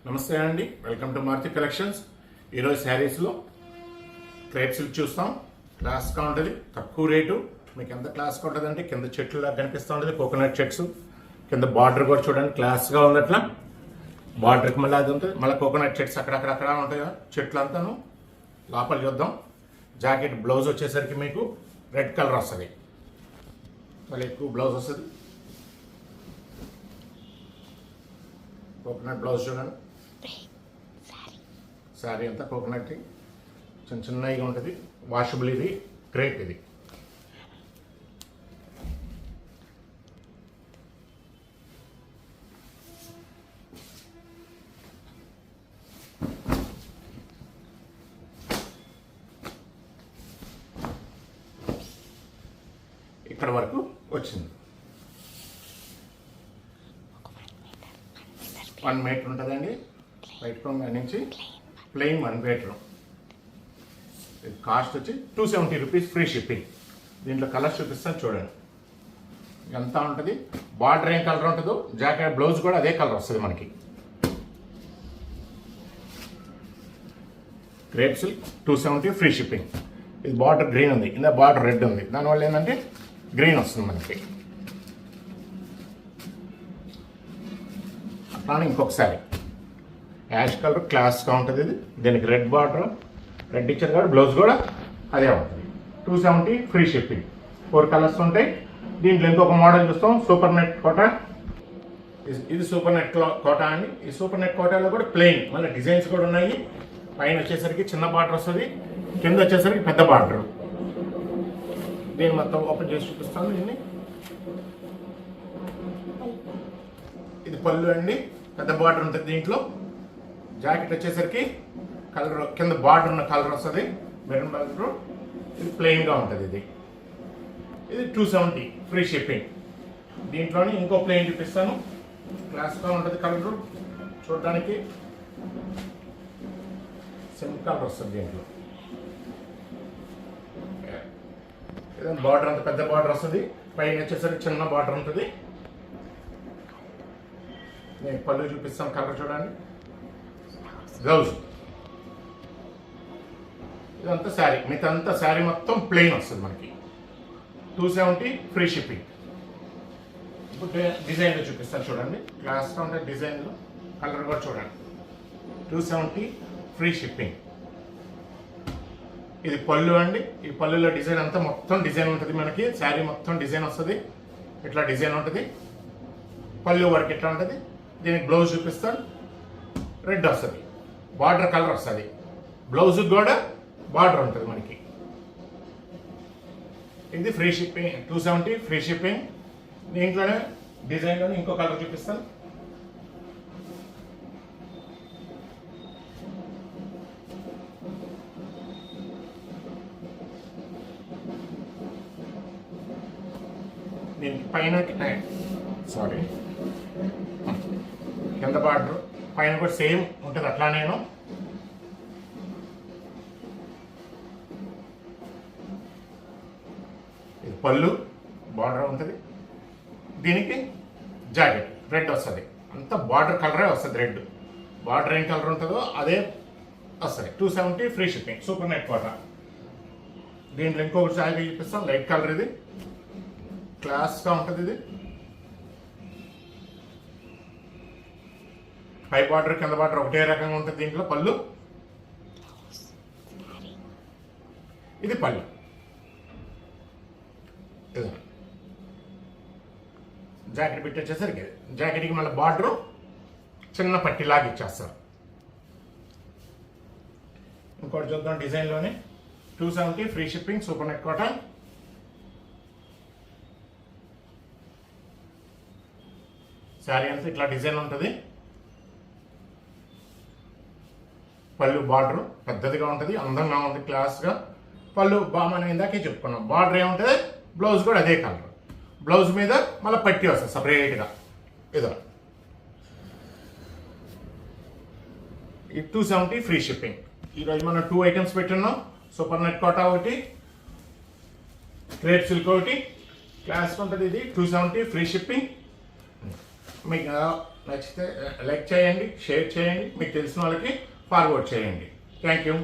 నమస్తే అండి, welcome to Maruti collections. ఈరోజు శారీస్లో క్రేప్ సిల్క్ చూస్తాం. క్లాస్గా ఉంటుంది, తక్కువ రేటు. మీకు ఎంత క్లాస్గా ఉంటుంది అంటే కింద చెట్లులా కనిపిస్తూ ఉంటుంది, కోకోనట్ చెట్స్. కింద బార్డర్ కూడా చూడండి క్లాస్గా ఉంది. అట్లా బార్డర్కి మళ్ళీ అది ఉంటుంది, మళ్ళీ కోకోనట్ చెట్స్ అక్కడక్కడ ఉంటాయి కదా చెట్లు అంతాను. లోపల చూద్దాం. జాకెట్ బ్లౌజ్ వచ్చేసరికి మీకు రెడ్ కలర్ వస్తుంది, మళ్ళీ ఎక్కువ బ్లౌజ్ వస్తుంది. కోకోనట్ బ్లౌజ్ చూడండి. శారీ అంతా కోకోనట్ చిన్న చిన్నగా ఉంటుంది, వాషబుల్. ఇది క్రేప్. ఇది ఇక్కడ వరకు వచ్చింది. 1 మీటర్ ఉంటుందండి. రైట్ ఫ్రమ్ నుంచి ప్లెయిన్ 1 మీటర్. కాస్ట్ వచ్చి 270 రూపీస్, ఫ్రీ షిప్పింగ్. దీంట్లో కలర్స్ చూపిస్తాను చూడండి. ఎంత ఉంటుంది, బార్డర్ ఏం కలర్ ఉంటుందో జాకెట్ బ్లౌజ్ కూడా అదే కలర్ వస్తుంది మనకి. Crepe silk 270, free shipping. ఇది బార్డర్ గ్రీన్ ఉంది, ఇందా బార్డర్ రెడ్ ఉంది, దానివల్ల ఏంటంటే గ్రీన్ వస్తుంది మనకి. అట్లానే ఇంకొకసారి యాష్ కలర్ క్లాస్గా ఉంటుంది. ఇది దీనికి రెడ్ బార్డర్, రెడ్ ఇచ్చారు కాబట్టి బ్లౌజ్ కూడా అదే ఉంటుంది. 270, ఫ్రీ షిప్పింగ్. 4 కలర్స్ ఉంటాయి. దీంట్లో ఇంకొక మోడల్ చూస్తాం, సూపర్ నెట్ కోటా. ఇది సూపర్ నెట్ కోటా అండి. ఈ సూపర్ నెట్ కోటాలో కూడా ప్లెయిన్, మళ్ళీ డిజైన్స్ కూడా ఉన్నాయి. పైన వచ్చేసరికి చిన్న బార్డర్ వస్తుంది, కింద వచ్చేసరికి పెద్ద బార్డర్. దీన్ని మొత్తం ఓపెన్ చేసి చూపిస్తాను. దీన్ని ఇది పళ్ళు అండి, పెద్ద బార్డర్ ఉంటుంది దీంట్లో. జాకెట్ వచ్చేసరికి కలర్ కింద బార్డర్ ఉన్న కలర్ వస్తుంది, మెరూన్ బార్డర్. ఇది ప్లెయిన్గా ఉంటుంది. ఇది 270, ఫ్రీ షిప్పింగ్. దీంట్లోనే ఇంకో ప్లెయిన్ చూపిస్తాను, క్లాస్గా ఉంటుంది. కలర్ చూడడానికి సిమ్ కలర్ వస్తుంది దీంట్లో. ఏదైనా బార్డర్ అంత పెద్ద బార్డర్ వస్తుంది, పైన వచ్చేసరికి చిన్న బార్డర్ ఉంటుంది. నేను పళ్ళు చూపిస్తాను, కలర్ చూడండి. బ్లౌజ్ ఇదంతా శారీ, మిగతా శారీ మొత్తం ప్లెయిన్ వస్తుంది మనకి. 270, ఫ్రీ షిప్పింగ్. ఇప్పుడు డిజైన్లో చూపిస్తాను చూడండి. క్లాస్గా ఉంటే డిజైన్లో కలర్ కూడా చూడండి. 270, ఫ్రీ షిప్పింగ్. ఇది పళ్ళు అండి. ఈ పళ్ళులో డిజైన్ అంతా మొత్తం డిజైన్ ఉంటుంది మనకి. శారీ మొత్తం డిజైన్ వస్తుంది, ఇట్లా డిజైన్ ఉంటుంది. పళ్ళు వరకు ఇట్లా ఉంటుంది. దీనికి బ్లౌజ్ చూపిస్తాను, రెడ్ వస్తుంది, బార్డర్ కలర్ వస్తుంది. బ్లౌజ్ కూడా బార్డర్ ఉంటుంది మనకి. ఇది ఫ్రీ షిప్పింగ్, 270, ఫ్రీ షిప్పింగ్. దీంట్లోనే డిజైన్లోనే ఇంకో కలర్ చూపిస్తాను. దీనికి పైన సారీ కింద బార్డర్, పైన కూడా సేమ్ ఉంటుంది అట్లా. నేను ఇది పళ్ళు, బార్డర్ ఉంటుంది. దీనికి జాకెట్ రెడ్ వస్తుంది, అంతా బార్డర్ కలరే వస్తుంది. రెడ్ బార్డర్ ఏం కలర్ ఉంటుందో అదే వస్తుంది. 270, free shipping. Super net Kota. దీంట్లో ఇంకొకటి శారీ చూపిస్తాం, లైట్ కలర్. ఇది క్లాస్గా ఉంటుంది. ఇది పై బార్డర్ కింద బార్డర్ ఒకటే రకంగా ఉంటుంది. దీంట్లో పళ్ళు, ఇది పళ్ళు. జాకెట్ పెట్టి వచ్చేసరికి జాకెట్కి మళ్ళీ బార్డరు చిన్న పట్టిలాగా ఇచ్చేస్తారు. ఇంకోటి చూద్దాం డిజైన్లోనే. 270, free shipping, super net Kota. Sari అంతా ఇట్లా డిజైన్ ఉంటుంది. పళ్ళు బార్డర్ పెద్దదిగా ఉంటుంది, అందంగా ఉంది, క్లాస్గా. పళ్ళు మనం ఇందాకే చెప్పుకున్నాం, బార్డర్ ఏముంటుంది, బ్లౌజ్ కూడా అదే కలర్. బ్లౌజ్ మీద మళ్ళీ పట్టి వస్తుంది సపరేట్గా. ఇదో ఈ 270, ఫ్రీ షిప్పింగ్. ఈరోజు మనం 2 ఐటమ్స్ పెట్టున్నాం. సూపర్ నెట్ కోటా ఒకటి, క్రేప్ సిల్క్ ఒకటి. క్లాస్గా ఉంటుంది. ఇది 270, ఫ్రీ షిప్పింగ్. మీకు నచ్చితే లైక్ చేయండి, షేర్ చేయండి, మీకు తెలిసిన వాళ్ళకి ఫార్వర్డ్ చేయండి. Thank you.